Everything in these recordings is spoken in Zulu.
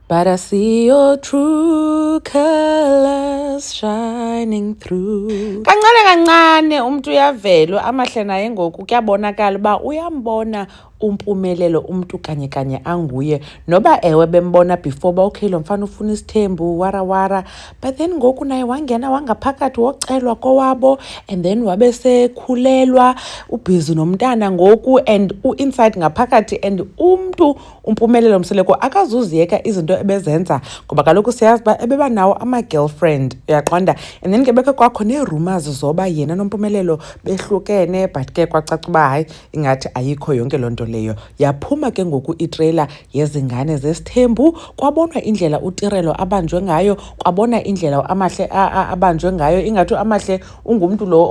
But I see your true colors shining through. Kancane umuntu uyavela amahle naye ngoku kuyabonakala uba uyambona umpumelelo umuntu kanye anguye noba ewe bembona before ba okay lo mfana ufuna isithembu wara but then ngoku naye wangena wangaphakathi wocelwa kowabo and then wabe sekhulelwa ubhizi nomntana ngoku and inside ngaphakathi and umpumelelo mseleko akazuziyeka izinto ebezenza ngoba kaloku siyazi uba ebeba nawo ama-girlfriend uyaqonda and then ke bekho kwakho nee-rumors zoba yena nompumelelo behlukene but ke kwacaca uba hayi ingathi ayikho yonke loo nto leyo. Yaphuma ke ngoku itrailer yezingane zesithembu kwabonwa indlela uTirelo abanjwe ngayo kwabona indlela amahle abanjwe ngayo ingathi amahle ungumntu lo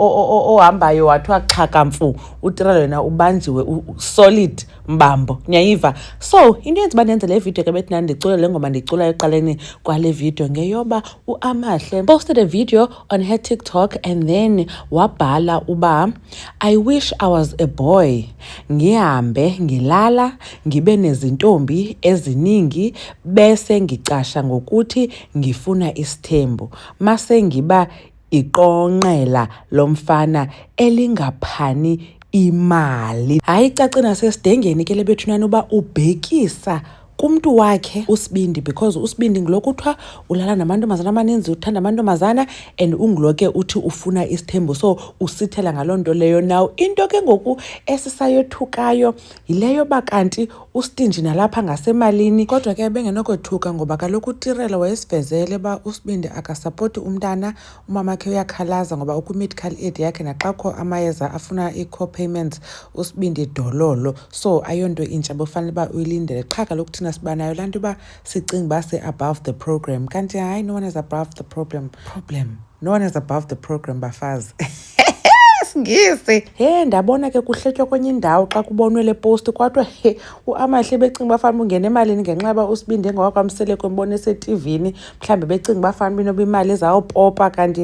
ohambayo wathiwa xhakamfu uTirelo yena ubanjiwe solid mbambo niyayiva. So into yenza uba ndenze le video ke bethi ndicula le ngoma ndicula eqaleni kwale video ngeyoba uAmahle posted a video on her TikTok and then wabhala uba I wish I was a boy ngihambe ngilala ngibe nezintombi eziningi bese ngicasha ngokuthi ngifuna isithembu mase ngiba iqonqela lomfana elingaphani imali. Hayi cace nasesidengeni ke lebethunana uba ubhekisa kumntu wakhe uSibindi because uSibindi ngiloko kuthiwa ulala namantombazana amaninzi uthanda amantombazana and ungiloke uthi ufuna isithembu so usithela ngaloo nto leyo. Now into ke ngoku esisayothukayo yileyo bakanti uStinji nalapha ngasemalini kodwa ke bengenokothuka ngoba kaloku uTirelo wayesivezele ba uSibindi akasapoti umntana umamakhe uyakhalaza ngoba uku-medical aid yakhe naxakho amayeza afuna i-co-payments uSibindi dololo so ayonto intsha bofanele uba uyilindele qha kaloku thina sibanayo laa nto uba sicinga uba above the program kanti hayi no one is above the problem no one is above the program bafazi. Ngisi ndabona ke kuhletywa kwenye indawo xa kubonwe le post kwathiwa uAmahle becinga bafana ungena emalini ngenxa yoba uSibindi engowakwamseleko embona esetivini mhlawumbi becinga bafana binoba imali ezawupopa kanti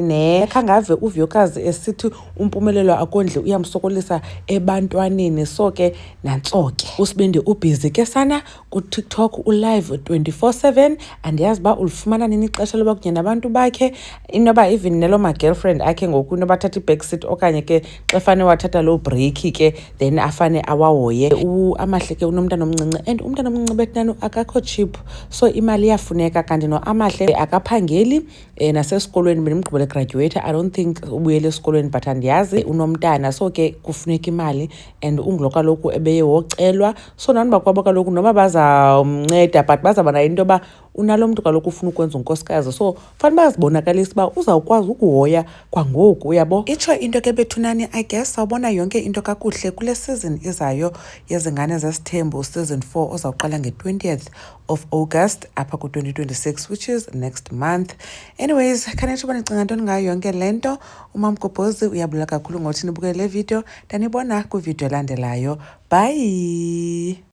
khangave uVyokazi esithi umpumelelo akondle uyamsokolisa ebantwaneni so ke nantso ke uSibindi ubhizi ke sana kuTikTok ulive 24/7 andiyazi uba ulifumana nini ixesha loba kunye nabantu bakhe inoba even nelo ma-girlfriend akhe ngoku inoba athatha i-backseat okanye ke xa fane wathatha loo break ke then afane awahoye. uAmahle ke unomntana omncinci and umntana omncinci bethinani akakho cheap so imali iyafuneka kanti noAmahle akaphangeli nasesikolweni benimgqibele graduate I don't think ubuyele esikolweni but andiyazi unomntana so ke kufuneka imali and ungulo kaloku ebeye wocelwa so nanuba kwabo kaloku noba bazawumnceda but bazaba nayo into yoba unalo mntu kaloku ufuna ukwenza unkosikazi so fanele bazibonakalisa uba uzawukwazi ukuhoya kwangoku uyabo. Itsho into ke bethunani I guess sawubona yonke into kakuhle kule season izayo yezingane zesithembu season 4 ozawuqala nge-20th of August apha ku-2026 which is next month. Anyways khanetsho uba nicinga ntoni ngayo yonke le nto. uMamgobhozi uyabula kakhulu ngothi nibukele le video ndanibona kwivideo elandelayo. Bye.